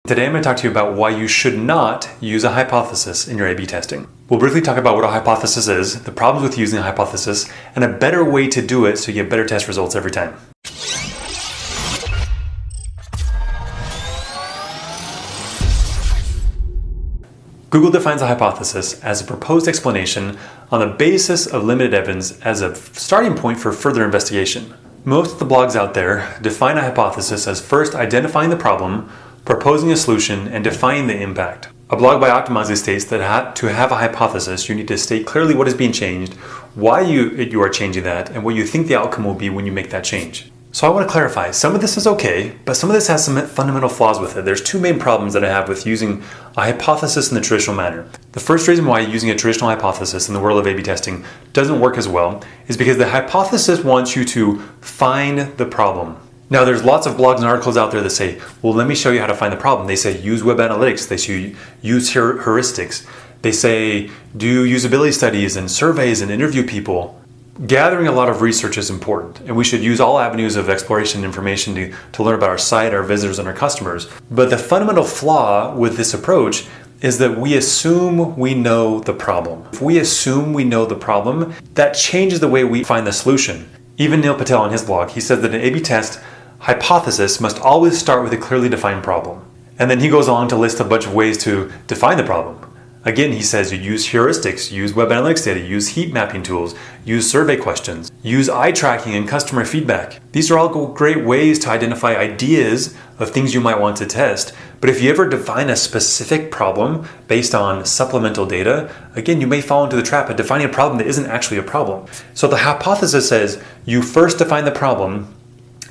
Today I'm going to talk to you about why you should not use a hypothesis in your A/B testing. We'll briefly talk about what a hypothesis is, the problems with using a hypothesis, and a better way to do it so you get better test results every time. Google defines a hypothesis as a proposed explanation on the basis of limited evidence as a starting point for further investigation. Most of the blogs out there define a hypothesis as first identifying the problem, proposing a solution, and defining the impact. A blog by Optimizely states that to have a hypothesis, you need to state clearly what is being changed, why you are changing that, and what you think the outcome will be when you make that change. So I want to clarify, some of this is okay, but some of this has some fundamental flaws with it. There's two main problems that I have with using a hypothesis in the traditional manner. The first reason why using a traditional hypothesis in the world of A/B testing doesn't work as well is because the hypothesis wants you to find the problem. Now, there's lots of blogs and articles out there that say, well, let me show you how to find the problem. They say use web analytics. They say use heuristics. They say do usability studies and surveys and interview people. Gathering a lot of research is important, and we should use all avenues of exploration and information to learn about our site, our visitors, and our customers. But the fundamental flaw with this approach is that we assume we know the problem. If we assume we know the problem, that changes the way we find the solution. Even Neil Patel on his blog, he said that an A/B test hypothesis must always start with a clearly defined problem. And then he goes on to list a bunch of ways to define the problem. Again, he says you use heuristics, use web analytics data, use heat mapping tools, use survey questions, use eye tracking and customer feedback. These are all great ways to identify ideas of things you might want to test. But if you ever define a specific problem based on supplemental data, again, you may fall into the trap of defining a problem that isn't actually a problem. So the hypothesis says you first define the problem,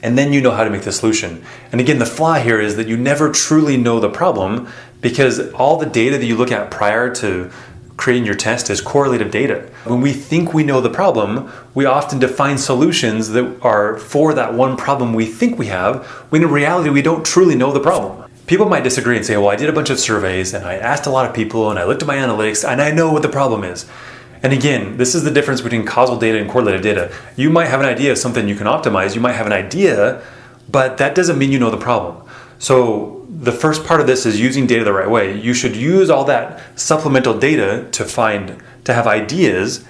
and then you know how to make the solution. And again, the flaw here is that you never truly know the problem because all the data that you look at prior to creating your test is correlative data. When we think we know the problem, we often define solutions that are for that one problem we think we have, when in reality we don't truly know the problem. People might disagree and say, well, I did a bunch of surveys and I asked a lot of people and I looked at my analytics and I know what the problem is. And again, this is the difference between causal data and correlative data. You might have an idea of something you can optimize, you might have an idea, but that doesn't mean you know the problem. So the first part of this is using data the right way. You should use all that supplemental data to have ideas,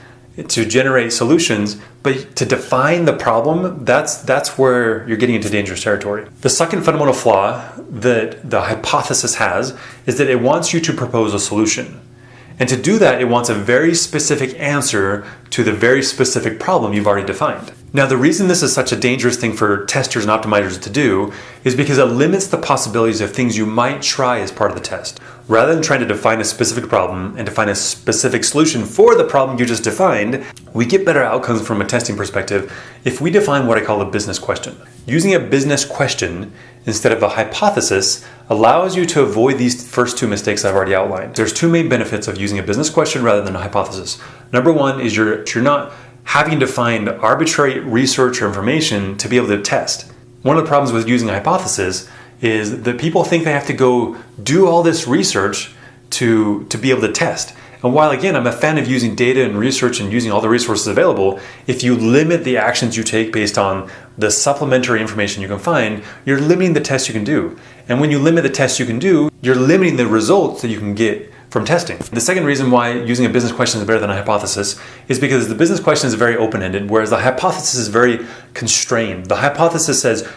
to generate solutions, but to define the problem, that's where you're getting into dangerous territory. The second fundamental flaw that the hypothesis has is that it wants you to propose a solution. And to do that, it wants a very specific answer to the very specific problem you've already defined. Now, the reason this is such a dangerous thing for testers and optimizers to do is because it limits the possibilities of things you might try as part of the test. Rather than trying to define a specific problem and define a specific solution for the problem you just defined, we get better outcomes from a testing perspective if we define what I call a business question. Using a business question instead of a hypothesis allows you to avoid these first two mistakes I've already outlined. There's two main benefits of using a business question rather than a hypothesis. Number one is you're not having to find arbitrary research or information to be able to test. One of the problems with using a hypothesis is that people think they have to go do all this research to be able to test. And while again, I'm a fan of using data and research and using all the resources available, if you limit the actions you take based on the supplementary information you can find, you're limiting the tests you can do. And when you limit the tests you can do, you're limiting the results that you can get from testing. The second reason why using a business question is better than a hypothesis is because the business question is very open-ended, whereas the hypothesis is very constrained. The hypothesis says,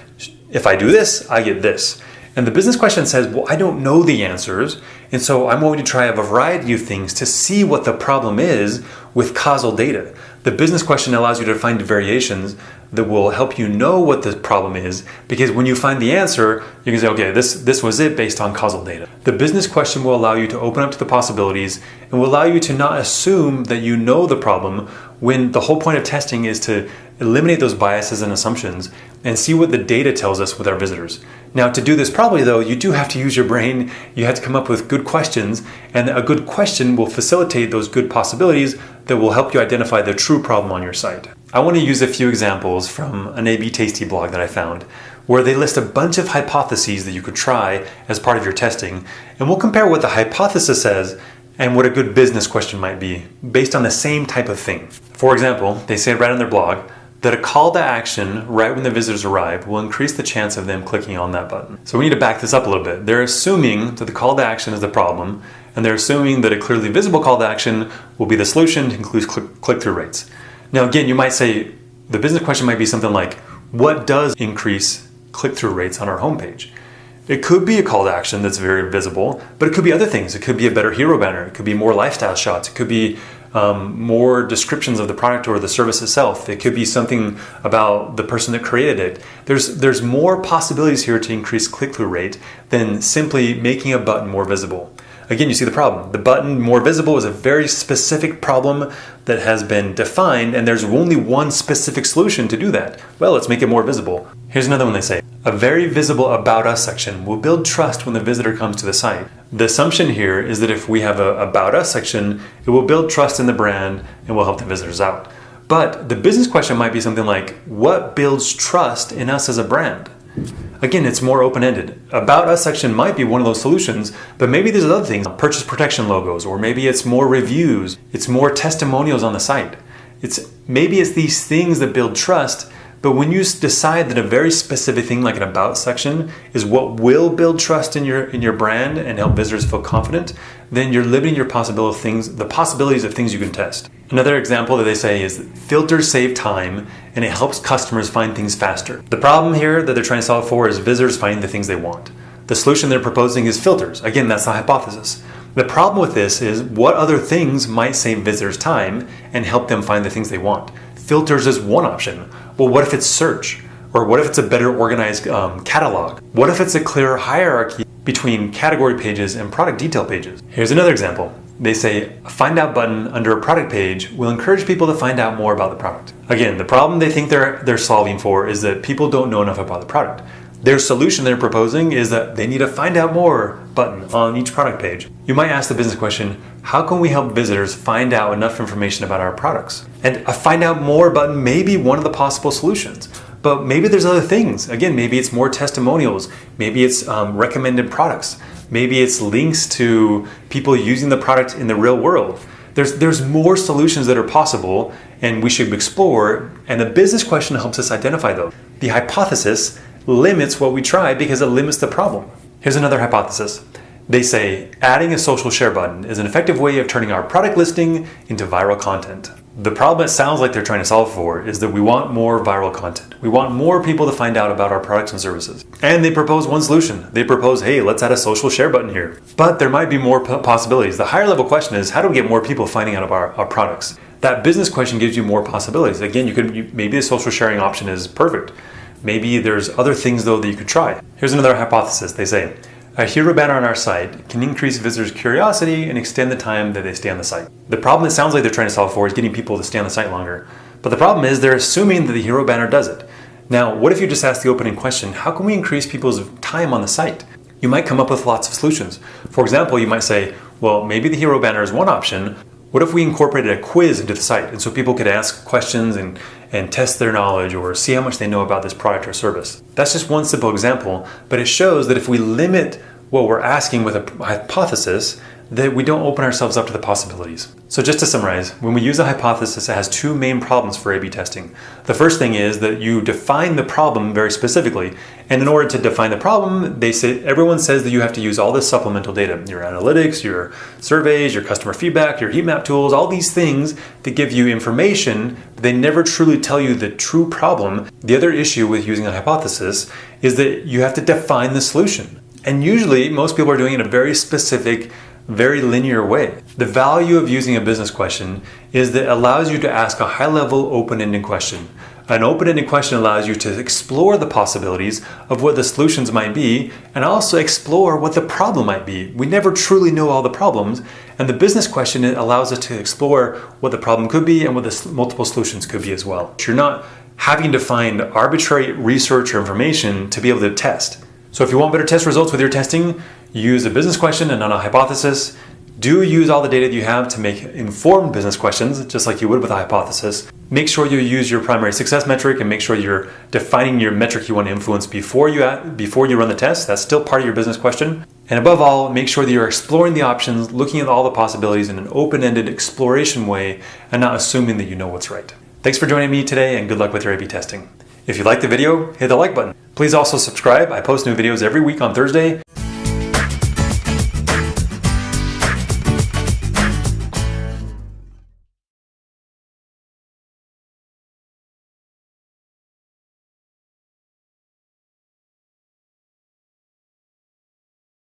if I do this, I get this. And the business question says, well, I don't know the answers, and so I'm going to try a variety of things to see what the problem is with causal data. The business question allows you to find variations that will help you know what the problem is, because when you find the answer, you can say, okay, this was it based on causal data. The business question will allow you to open up to the possibilities and will allow you to not assume that you know the problem when the whole point of testing is to eliminate those biases and assumptions and see what the data tells us with our visitors. Now, to do this properly, though, you do have to use your brain. You have to come up with good questions, and a good question will facilitate those good possibilities that will help you identify the true problem on your site. I want to use a few examples from an A/B Tasty blog that I found, where they list a bunch of hypotheses that you could try as part of your testing, and we'll compare what the hypothesis says and what a good business question might be based on the same type of thing. For example, they say right on their blog, that a call to action right when the visitors arrive will increase the chance of them clicking on that button. So we need to back this up a little bit. They're assuming that the call to action is the problem, and they're assuming that a clearly visible call to action will be the solution to increase click-through rates. Now again, you might say, the business question might be something like, what does increase click-through rates on our homepage? It could be a call to action that's very visible, but it could be other things. It could be a better hero banner. It could be more lifestyle shots. It could be more descriptions of the product or the service itself. It could be something about the person that created it. There's more possibilities here to increase click-through rate than simply making a button more visible. Again, you see the problem. The button more visible is a very specific problem that has been defined, and there's only one specific solution to do that. Well, let's make it more visible. Here's another one they say. A very visible About Us section will build trust when the visitor comes to the site. The assumption here is that if we have a About Us section, it will build trust in the brand and will help the visitors out. But the business question might be something like, what builds trust in us as a brand? Again, it's more open-ended. About Us section might be one of those solutions, but maybe there's other things, purchase protection logos, or maybe it's more reviews, it's more testimonials on the site. Maybe it's these things that build trust, but when you decide that a very specific thing like an About section is what will build trust in your brand and help visitors feel confident, then you're limiting the possibilities of things you can test. Another example that they say is filters save time and it helps customers find things faster. The problem here that they're trying to solve for is visitors finding the things they want. The solution they're proposing is filters. Again, that's the hypothesis. The problem with this is what other things might save visitors time and help them find the things they want. Filters is one option. Well, what if it's search? Or what if it's a better organized catalog? What if it's a clearer hierarchy between category pages and product detail pages? Here's another example. They say a find out button under a product page will encourage people to find out more about the product. Again, the problem they think they're solving for is that people don't know enough about the product. Their solution they're proposing is that they need a find out more button on each product page. You might ask the business question, how can we help visitors find out enough information about our products? And a find out more button may be one of the possible solutions, but maybe there's other things. Again, maybe it's more testimonials, maybe it's recommended products, maybe it's links to people using the product in the real world. There's more solutions that are possible and we should explore, and the business question helps us identify those. The hypothesis limits what we try because it limits the problem. Here's another hypothesis. They say adding a social share button is an effective way of turning our product listing into viral content. The problem it sounds like they're trying to solve for is that we want more viral content. We want more people to find out about our products and services. And they propose one solution. They propose, hey, let's add a social share button here. But there might be more possibilities. The higher level question is, how do we get more people finding out about our products? That business question gives you more possibilities. Again, maybe the social sharing option is perfect. Maybe there's other things though that you could try. Here's another hypothesis. They say, a hero banner on our site can increase visitors' curiosity and extend the time that they stay on the site. The problem it sounds like they're trying to solve for is getting people to stay on the site longer. But the problem is they're assuming that the hero banner does it. Now, what if you just ask the opening question, how can we increase people's time on the site? You might come up with lots of solutions. For example, you might say, well, maybe the hero banner is one option. What if we incorporated a quiz into the site and so people could ask questions and test their knowledge or see how much they know about this product or service? That's just one simple example, but it shows that if we limit what we're asking with a hypothesis, that we don't open ourselves up to the possibilities. So just to summarize, when we use a hypothesis, it has two main problems for A/B testing. The first thing is that you define the problem very specifically. And in order to define the problem, everyone says that you have to use all this supplemental data, your analytics, your surveys, your customer feedback, your heat map tools, all these things that give you information, but they never truly tell you the true problem. The other issue with using a hypothesis is that you have to define the solution. And usually, most people are doing it in a very specific, very linear way. The value of using a business question is that it allows you to ask a high-level, open-ended question. An open-ended question allows you to explore the possibilities of what the solutions might be and also explore what the problem might be. We never truly know all the problems, and the business question allows us to explore what the problem could be and what the multiple solutions could be as well. You're not having to find arbitrary research or information to be able to test. So if you want better test results with your testing, use a business question and not a hypothesis. Do use all the data that you have to make informed business questions, just like you would with a hypothesis. Make sure you use your primary success metric and make sure you're defining your metric you want to influence before you run the test. That's still part of your business question. And above all, make sure that you're exploring the options, looking at all the possibilities in an open-ended exploration way and not assuming that you know what's right. Thanks for joining me today, and good luck with your A/B testing. If you liked the video, hit the like button. Please also subscribe. I post new videos every week on Thursday.